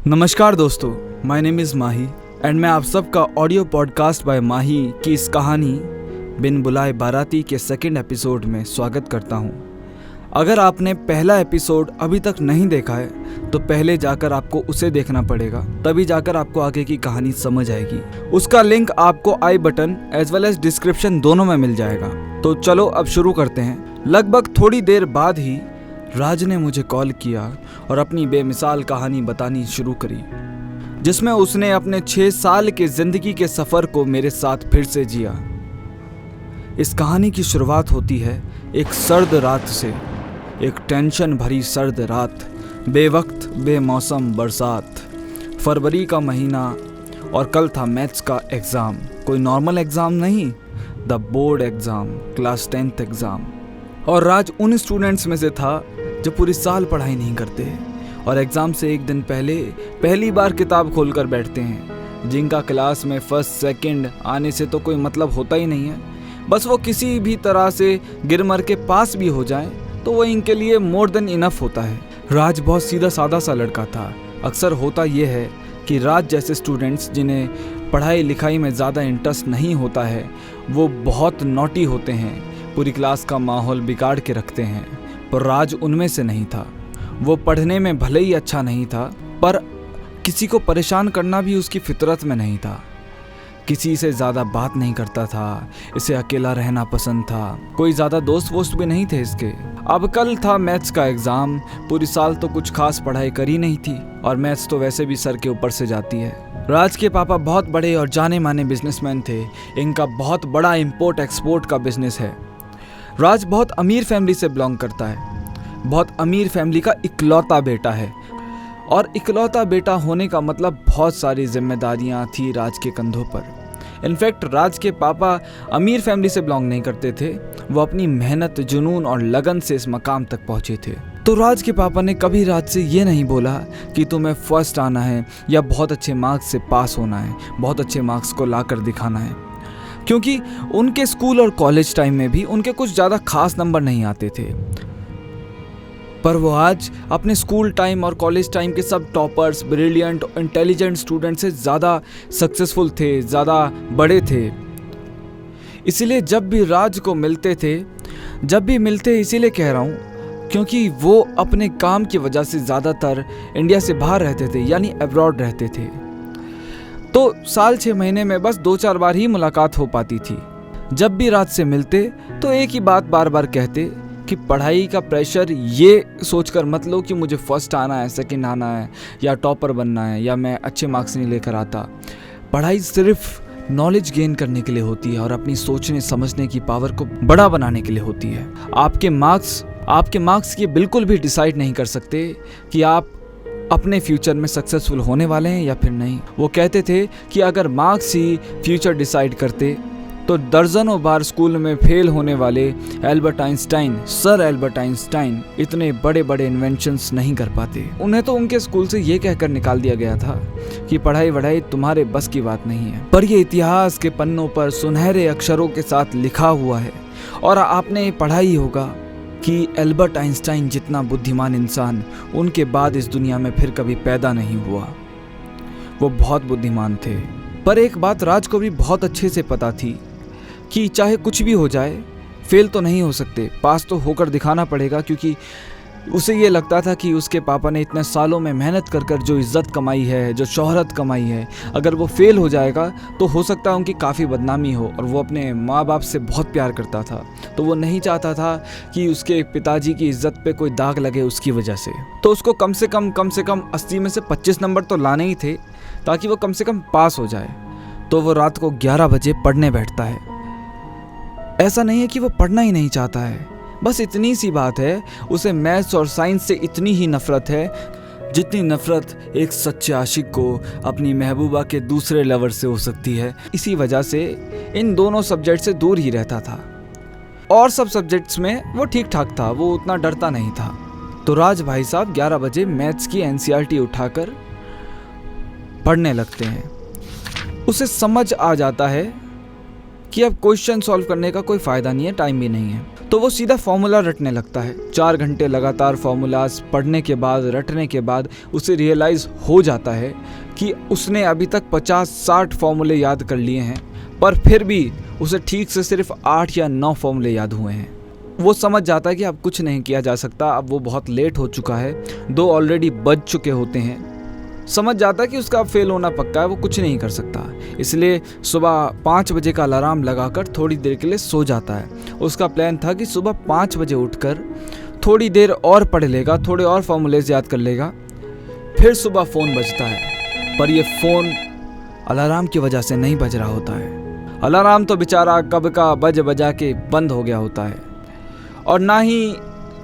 नमस्कार दोस्तों, my name is Mahi and मैं आप सबका ऑडियो पॉडकास्ट बाय माही की इस कहानी बिन बुलाए बाराती के सेकंड एपिसोड में स्वागत करता हूं। अगर आपने पहला एपिसोड अभी तक नहीं देखा है तो पहले जाकर आपको उसे देखना पड़ेगा, तभी जाकर आपको आगे की कहानी समझ आएगी। उसका लिंक आपको I button as well as description दोनों में मिल जाएगा। तो चलो अब शुरू करते हैं। लगभग थोड़ी देर बाद ही राज ने मुझे कॉल किया और अपनी बेमिसाल कहानी बतानी शुरू करी, जिसमें उसने अपने 6 साल के जिंदगी के सफर को मेरे साथ फिर से जिया। इस कहानी की शुरुआत होती है एक सर्द रात से, एक टेंशन भरी सर्द रात, बेवक्त बेमौसम बरसात, फरवरी का महीना और कल था मैथ्स का एग्ज़ाम। कोई नॉर्मल एग्ज़ाम नहीं, the board exam, class 10th exam. और राज उन स्टूडेंट्स में से था जो पूरी साल पढ़ाई नहीं करते और एग्ज़ाम से एक दिन पहले पहली बार किताब खोलकर बैठते हैं, जिनका क्लास में फर्स्ट सेकंड आने से तो कोई मतलब होता ही नहीं है। बस वो किसी भी तरह से गिर मर के पास भी हो जाए तो वो इनके लिए मोर देन इनफ होता है। राज बहुत सीधा सादा सा लड़का था। अक्सर होता ये है कि राज जैसे स्टूडेंट्स जिन्हें पढ़ाई लिखाई में ज़्यादा इंटरेस्ट नहीं होता है वो बहुत नॉटी होते हैं, पूरी क्लास का माहौल बिगाड़ के रखते हैं। पर राज उनमें से नहीं था। वो पढ़ने में भले ही अच्छा नहीं था, पर किसी को परेशान करना भी उसकी फितरत में नहीं था। किसी से ज़्यादा बात नहीं करता था, इसे अकेला रहना पसंद था। कोई ज़्यादा दोस्त वोस्त भी नहीं थे इसके। अब कल था मैथ्स का एग्ज़ाम। पूरी साल तो कुछ खास पढ़ाई करी नहीं थी और मैथ्स तो वैसे भी सर के ऊपर से जाती है। राज के पापा बहुत बड़े और जाने माने बिजनेसमैन थे। इनका बहुत बड़ा इंपोर्ट एक्सपोर्ट का बिजनेस है। राज बहुत अमीर फैमिली से बिलोंग करता है, बहुत अमीर फैमिली का इकलौता बेटा है। और इकलौता बेटा होने का मतलब बहुत सारी जिम्मेदारियां थी राज के कंधों पर। इनफैक्ट राज के पापा अमीर फैमिली से बिलोंग नहीं करते थे, वो अपनी मेहनत, जुनून और लगन से इस मकाम तक पहुंचे थे। तो राज के पापा ने कभी राज से ये नहीं बोला कि तुम्हें फर्स्ट आना है या बहुत अच्छे मार्क्स से पास होना है, बहुत अच्छे मार्क्स को ला कर दिखाना है, क्योंकि उनके स्कूल और कॉलेज टाइम में भी उनके कुछ ज़्यादा खास नंबर नहीं आते थे। पर वो आज अपने स्कूल टाइम और कॉलेज टाइम के सब टॉपर्स, ब्रिलियंट, इंटेलिजेंट स्टूडेंट से ज़्यादा सक्सेसफुल थे, ज़्यादा बड़े थे। इसीलिए जब भी राज को मिलते थे, जब भी मिलते इसीलिए कह रहा हूँ क्योंकि वो अपने काम की वजह से ज़्यादातर इंडिया से बाहर रहते थे, यानी अब्रॉड रहते थे। तो साल 6 महीने में बस 2-4 बार ही मुलाकात हो पाती थी। जब भी राज से मिलते तो एक ही बात बार बार कहते कि पढ़ाई का प्रेशर ये सोचकर मत लो कि मुझे फर्स्ट आना है, सेकंड आना है या टॉपर बनना है या मैं अच्छे मार्क्स नहीं लेकर आता। पढ़ाई सिर्फ नॉलेज गेन करने के लिए होती है और अपनी सोचने समझने की पावर को बड़ा बनाने के लिए होती है। आपके मार्क्स ये बिल्कुल भी डिसाइड नहीं कर सकते कि आप अपने फ्यूचर में सक्सेसफुल होने वाले हैं या फिर नहीं। वो कहते थे कि अगर मार्क्स ही फ्यूचर डिसाइड करते तो दर्जनों बार स्कूल में फेल होने वाले सर एल्बर्ट आइंस्टाइन इतने बड़े बड़े इन्वेंशंस नहीं कर पाते। उन्हें तो उनके स्कूल से ये कहकर निकाल दिया गया था कि पढ़ाई वढ़ाई तुम्हारे बस की बात नहीं है। पर ये इतिहास के पन्नों पर सुनहरे अक्षरों के साथ लिखा हुआ है और आपने पढ़ा ही होगा कि एल्बर्ट आइंस्टाइन जितना बुद्धिमान इंसान उनके बाद इस दुनिया में फिर कभी पैदा नहीं हुआ। वो बहुत बुद्धिमान थे। पर एक बात राज को भी बहुत अच्छे से पता थी कि चाहे कुछ भी हो जाए, फेल तो नहीं हो सकते, पास तो होकर दिखाना पड़ेगा, क्योंकि उसे ये लगता था कि उसके पापा ने इतने सालों में मेहनत कर कर जो इज़्ज़त कमाई है, जो शोहरत कमाई है, अगर वो फेल हो जाएगा तो हो सकता है उनकी काफ़ी बदनामी हो। और वो अपने माँ बाप से बहुत प्यार करता था, तो वो नहीं चाहता था कि उसके पिताजी की इज़्ज़त पे कोई दाग लगे उसकी वजह से। तो उसको कम से कम 80 में से 25 नंबर तो लाने ही थे ताकि वो कम से कम पास हो जाए। तो वो रात को 11 बजे पढ़ने बैठता है। ऐसा नहीं है कि वो पढ़ना ही नहीं चाहता है, बस इतनी सी बात है, उसे मैथ्स और साइंस से इतनी ही नफरत है जितनी नफरत एक सच्चे आशिक को अपनी महबूबा के दूसरे लवर से हो सकती है। इसी वजह से इन दोनों सब्जेक्ट से दूर ही रहता था। और सब सब्जेक्ट्स में वो ठीक ठाक था, वो उतना डरता नहीं था। तो राज भाई साहब 11 बजे मैथ्स की NCERT उठाकर पढ़ने लगते हैं। उसे समझ आ जाता है कि अब क्वेश्चन सॉल्व करने का कोई फ़ायदा नहीं है, टाइम भी नहीं है। तो वो सीधा फॉर्मूला रटने लगता है। 4 घंटे लगातार फॉर्मूलाज पढ़ने के बाद, रटने के बाद उसे रियलाइज़ हो जाता है कि उसने अभी तक 50-60 फॉर्मूले याद कर लिए हैं, पर फिर भी उसे ठीक से सिर्फ 8 या 9 फॉर्मूले याद हुए हैं। वो समझ जाता है कि अब कुछ नहीं किया जा सकता, अब वो बहुत लेट हो चुका है, 2 ऑलरेडी बज चुके होते हैं। समझ जाता है कि उसका फेल होना पक्का है, वो कुछ नहीं कर सकता। इसलिए सुबह 5 बजे का अलार्म लगाकर थोड़ी देर के लिए सो जाता है। उसका प्लान था कि सुबह 5 बजे उठकर थोड़ी देर और पढ़ लेगा, थोड़े और फॉर्मूलेज याद कर लेगा। फिर सुबह फ़ोन बजता है, पर ये फ़ोन अलार्म की वजह से नहीं बज रहा होता है। अलार्म तो बेचारा कब का बजा के बंद हो गया होता है, और ना ही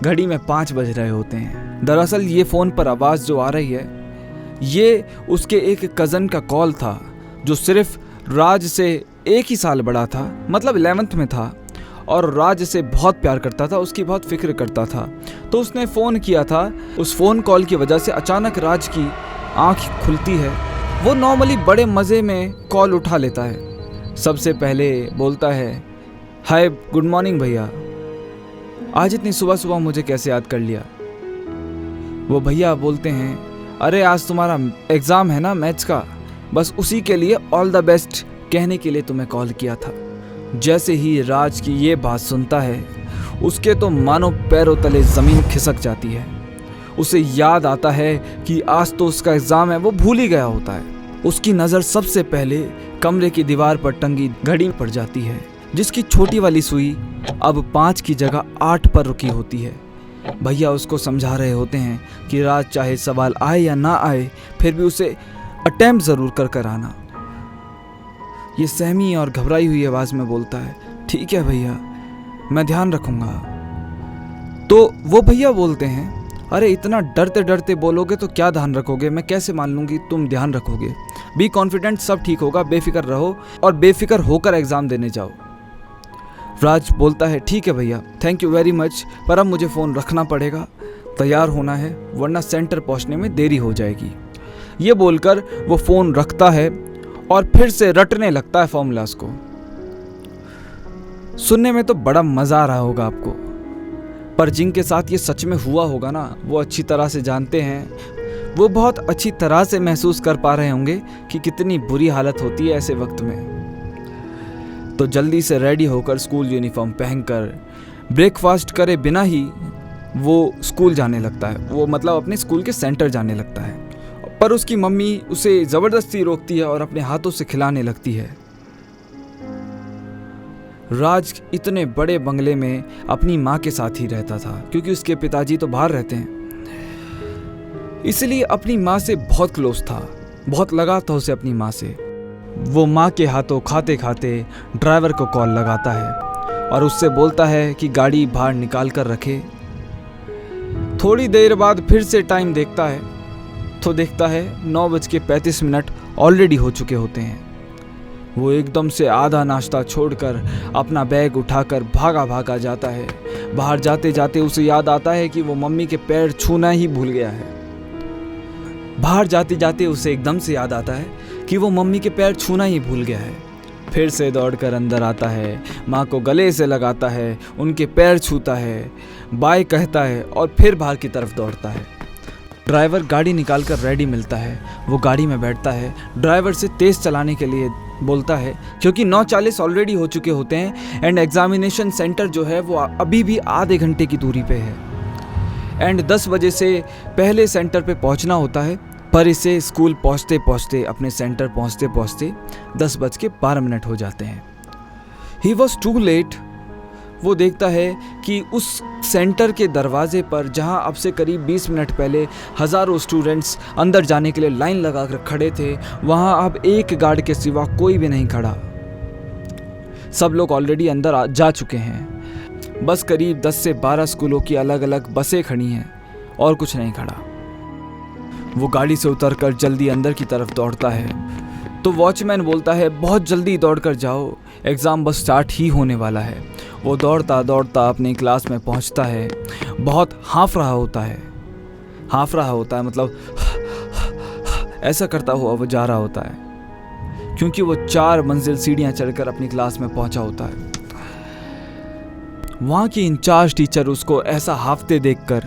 घड़ी में 5 बज रहे होते हैं। दरअसल ये फ़ोन पर आवाज़ जो आ रही है, ये उसके एक कज़न का कॉल था, जो सिर्फ राज से 1 ही साल बड़ा था, मतलब 11th में था, और राज से बहुत प्यार करता था, उसकी बहुत फिक्र करता था। तो उसने फ़ोन किया था। उस फ़ोन कॉल की वजह से अचानक राज की आँख खुलती है। वो नॉर्मली बड़े मज़े में कॉल उठा लेता है। सबसे पहले बोलता है, हाय गुड मॉर्निंग भैया, आज इतनी सुबह सुबह मुझे कैसे याद कर लिया। वो भैया बोलते हैं, अरे आज तुम्हारा एग्ज़ाम है ना मैथ्स का, बस उसी के लिए ऑल द बेस्ट कहने के लिए तुम्हें कॉल किया था। जैसे ही राज की ये बात सुनता है, उसके तो मानो पैरों तले ज़मीन खिसक जाती है। उसे याद आता है कि आज तो उसका एग्ज़ाम है, वो भूल ही गया होता है। उसकी नज़र सबसे पहले कमरे की दीवार पर टंगी घड़ी पड़ जाती है, जिसकी छोटी वाली सुई अब 5 की जगह 8 पर रुकी होती है। भैया उसको समझा रहे होते हैं कि राज चाहे सवाल आए या ना आए, फिर भी उसे अटेम्प्ट ज़रूर कर आना। ये सहमी और घबराई हुई आवाज़ में बोलता है, ठीक है भैया, मैं ध्यान रखूँगा। तो वो भैया बोलते हैं, अरे इतना डरते डरते बोलोगे तो क्या ध्यान रखोगे, मैं कैसे मान लूँगी तुम ध्यान रखोगे। बी कॉन्फिडेंट, सब ठीक होगा, बेफिक्र रहो और बेफिक्र होकर एग्ज़ाम देने जाओ। राज बोलता है, ठीक है भैया, थैंक यू वेरी मच, पर अब मुझे फ़ोन रखना पड़ेगा, तैयार होना है, वरना सेंटर पहुंचने में देरी हो जाएगी। ये बोलकर वो फ़ोन रखता है और फिर से रटने लगता है फॉर्मूलाज को। सुनने में तो बड़ा मज़ा आ रहा होगा आपको, पर जिनके साथ ये सच में हुआ होगा ना, वो अच्छी तरह से जानते हैं, वो बहुत अच्छी तरह से महसूस कर पा रहे होंगे कि कितनी बुरी हालत होती है ऐसे वक्त में। तो जल्दी से रेडी होकर स्कूल यूनिफॉर्म पहनकर ब्रेकफास्ट करे बिना ही वो स्कूल जाने लगता है। वो मतलब अपने स्कूल के सेंटर जाने लगता है, पर उसकी मम्मी उसे ज़बरदस्ती रोकती है और अपने हाथों से खिलाने लगती है। राज इतने बड़े बंगले में अपनी माँ के साथ ही रहता था, क्योंकि उसके पिताजी तो बाहर रहते हैं, इसलिए अपनी माँ से बहुत क्लोज था, बहुत लगाव था उसे अपनी माँ से। वो माँ के हाथों खाते खाते ड्राइवर को कॉल लगाता है और उससे बोलता है कि गाड़ी बाहर निकाल कर रखे। थोड़ी देर बाद फिर से टाइम देखता है तो देखता है 9:35 ऑलरेडी हो चुके होते हैं। वो एकदम से आधा नाश्ता छोड़कर अपना बैग उठाकर भागा जाता है। बाहर जाते जाते उसे याद आता है कि वो मम्मी के पैर छूना ही भूल गया है। बाहर जाते जाते उसे एकदम से याद आता है कि वो मम्मी के पैर छूना ही भूल गया है। फिर से दौड़कर अंदर आता है, माँ को गले से लगाता है, उनके पैर छूता है, बाय कहता है और फिर बाहर की तरफ दौड़ता है। ड्राइवर गाड़ी निकालकर रेडी मिलता है। वो गाड़ी में बैठता है, ड्राइवर से तेज़ चलाने के लिए बोलता है, क्योंकि 9:40 ऑलरेडी हो चुके होते हैं एंड एग्जामिनेशन सेंटर जो है वो अभी भी आधे घंटे की दूरी पे है एंड 10 बजे से पहले सेंटर पे पहुंचना होता है। पर इसे स्कूल पहुंचते पहुंचते, अपने सेंटर पहुंचते पहुंचते 10:12 हो जाते हैं। He was too late. वो देखता है कि उस सेंटर के दरवाजे पर, जहां अब से करीब 20 मिनट पहले हज़ारों स्टूडेंट्स अंदर जाने के लिए लाइन लगाकर खड़े थे, वहां अब एक गार्ड के सिवा कोई भी नहीं खड़ा। सब लोग ऑलरेडी अंदर जा चुके हैं। बस करीब 10 से 12 स्कूलों की अलग अलग बसें खड़ी हैं और कुछ नहीं खड़ा। वो गाड़ी से उतरकर जल्दी अंदर की तरफ दौड़ता है तो वॉचमैन बोलता है, बहुत जल्दी दौड़कर जाओ, एग्ज़ाम बस स्टार्ट ही होने वाला है। वो दौड़ता दौड़ता अपनी क्लास में पहुंचता है। बहुत हाँफ रहा होता है, मतलब ऐसा करता हुआ वो जा रहा होता है, क्योंकि वो 4 मंजिल सीढ़ियाँ चढ़कर अपनी क्लास में पहुंचा होता है। वहाँ की इंचार्ज टीचर उसको ऐसा हाफते देखकर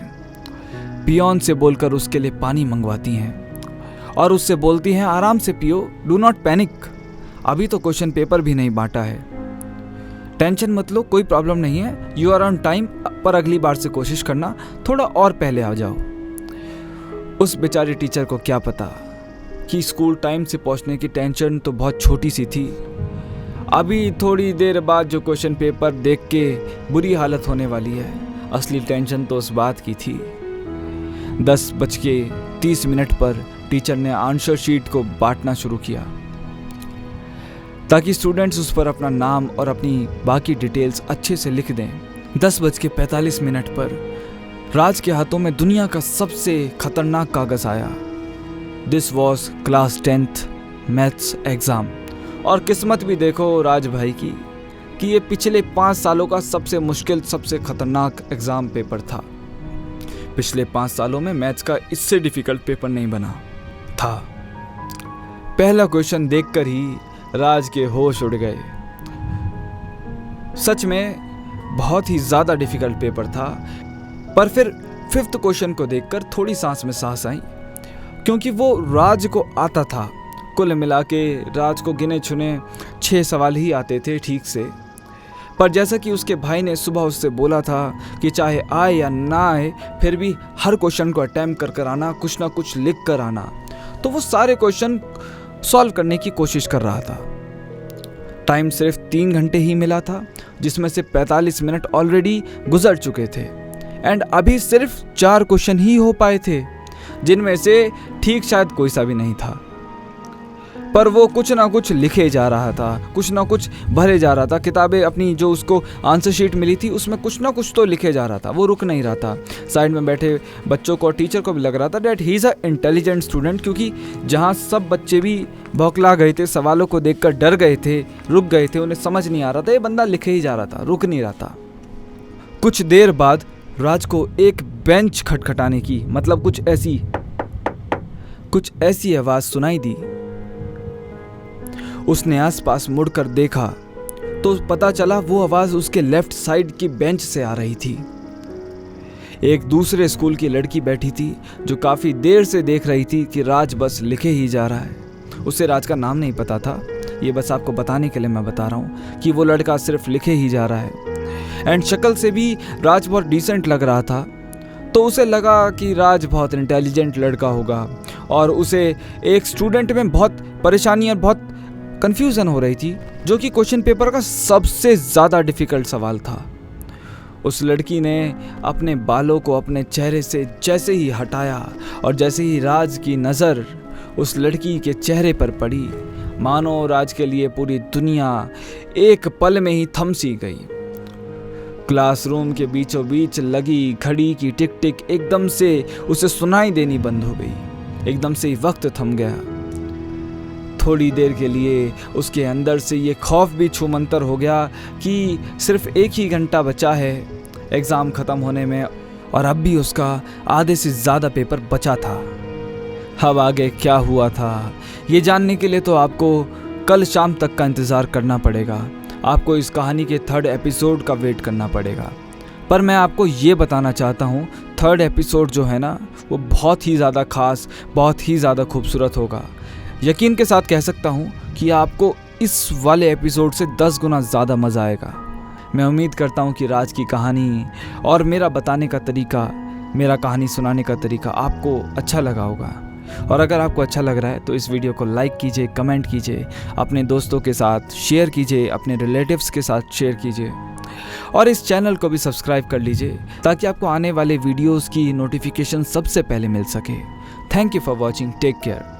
पियोन से बोलकर उसके लिए पानी मंगवाती हैं और उससे बोलती हैं आराम से पियो, डू नॉट पैनिक, अभी तो क्वेश्चन पेपर भी नहीं बांटा है, टेंशन मत लो, कोई प्रॉब्लम नहीं है, यू आर ऑन टाइम, पर अगली बार से कोशिश करना थोड़ा और पहले आ जाओ। उस बेचारी टीचर को क्या पता कि स्कूल टाइम से पहुंचने की टेंशन तो बहुत छोटी सी थी, अभी थोड़ी देर बाद जो क्वेश्चन पेपर देख के बुरी हालत होने वाली है, असली टेंशन तो उस बात की थी। 10:30 पर टीचर ने आंसर शीट को बांटना शुरू किया ताकि स्टूडेंट्स उस पर अपना नाम और अपनी बाकी डिटेल्स अच्छे से लिख दें। 10:45 पर राज के हाथों में दुनिया का सबसे खतरनाक कागज आया। This was class 10th maths exam. और किस्मत भी देखो राज भाई की कि ये पिछले 5 सालों का सबसे मुश्किल, सबसे खतरनाक एग्जाम पेपर था। पिछले 5 सालों में मैथ्स का इससे डिफिकल्ट पेपर नहीं बना था। पहला क्वेश्चन देखकर ही राज के होश उड़ गए। सच में बहुत ही ज्यादा डिफिकल्ट पेपर था, पर फिर 5th क्वेश्चन को देखकर थोड़ी सांस में सांस आई, क्योंकि वो राज को आता था। कुल मिला के राज को गिने चुने 6 सवाल ही आते थे ठीक से, पर जैसा कि उसके भाई ने सुबह उससे बोला था कि चाहे आए या ना आए फिर भी हर क्वेश्चन को अटेम्प्ट कर आना, कुछ ना कुछ लिख कर आना, तो वो सारे क्वेश्चन सॉल्व करने की कोशिश कर रहा था। टाइम सिर्फ 3 घंटे ही मिला था, जिसमें से 45 मिनट ऑलरेडी गुजर चुके थे एंड अभी सिर्फ 4 क्वेश्चन ही हो पाए थे, जिनमें से ठीक शायद कोई सा भी नहीं था। पर वो कुछ ना कुछ लिखे जा रहा था, कुछ ना कुछ भरे जा रहा था। किताबें अपनी जो उसको आंसर शीट मिली थी उसमें कुछ ना कुछ तो लिखे जा रहा था, वो रुक नहीं रहा था। साइड में बैठे बच्चों को और टीचर को भी लग रहा था that he is a intelligent student, क्योंकि जहाँ सब बच्चे भी बौखला गए थे, सवालों को देखकर डर गए थे, रुक गए थे, उन्हें समझ नहीं आ रहा था, ये बंदा लिखे ही जा रहा था, रुक नहीं रहा था। कुछ देर बाद राज को एक बेंच खटखटाने की, मतलब कुछ ऐसी आवाज़ सुनाई दी। उसने आसपास मुड़कर देखा तो पता चला वो आवाज उसके लेफ्ट साइड की बेंच से आ रही थी। एक दूसरे स्कूल की लड़की बैठी थी जो काफी देर से देख रही थी कि राज बस लिखे ही जा रहा है। उसे राज का नाम नहीं पता था, ये बस आपको बताने के लिए मैं बता रहा हूँ कि वो लड़का सिर्फ लिखे ही जा रहा है। एंड शक्ल से भी राज बहुत डिसेंट लग रहा था, तो उसे लगा कि राज बहुत इंटेलिजेंट लड़का होगा और उसे एक स्टूडेंट में बहुत परेशानी और बहुत कंफ्यूजन हो रही थी, जो कि क्वेश्चन पेपर का सबसे ज़्यादा डिफिकल्ट सवाल था। उस लड़की ने अपने बालों को अपने चेहरे से जैसे ही हटाया और जैसे ही राज की नज़र उस लड़की के चेहरे पर पड़ी, मानो राज के लिए पूरी दुनिया एक पल में ही थम सी गई। क्लासरूम के बीचों बीच लगी घड़ी की टिक टिक एकदम से उसे सुनाई देनी बंद हो गई। एकदम से ही वक्त थम गया। थोड़ी देर के लिए उसके अंदर से ये खौफ भी छूमंतर हो गया कि सिर्फ 1 ही घंटा बचा है एग्ज़ाम ख़त्म होने में और अब भी उसका आधे से ज़्यादा पेपर बचा था। अब आगे क्या हुआ था ये जानने के लिए तो आपको कल शाम तक का इंतज़ार करना पड़ेगा। आपको इस कहानी के 3rd एपिसोड का वेट करना पड़ेगा। पर मैं आपको ये बताना चाहता हूँ 3rd एपिसोड जो है ना, वो बहुत ही ज़्यादा ख़ास, बहुत ही ज़्यादा खूबसूरत होगा। यकीन के साथ कह सकता हूँ कि आपको इस वाले एपिसोड से 10 गुना ज़्यादा मज़ा आएगा। मैं उम्मीद करता हूँ कि राज की कहानी और मेरा बताने का तरीका, मेरा कहानी सुनाने का तरीका आपको अच्छा लगा होगा। और अगर आपको अच्छा लग रहा है तो इस वीडियो को लाइक कीजिए, कमेंट कीजिए, अपने दोस्तों के साथ शेयर कीजिए, अपने रिलेटिव्स के साथ शेयर कीजिए और इस चैनल को भी सब्सक्राइब कर लीजिए ताकि आपको आने वाले वीडियोज़ की नोटिफिकेशन सबसे पहले मिल सके। Thank you for watching, take care.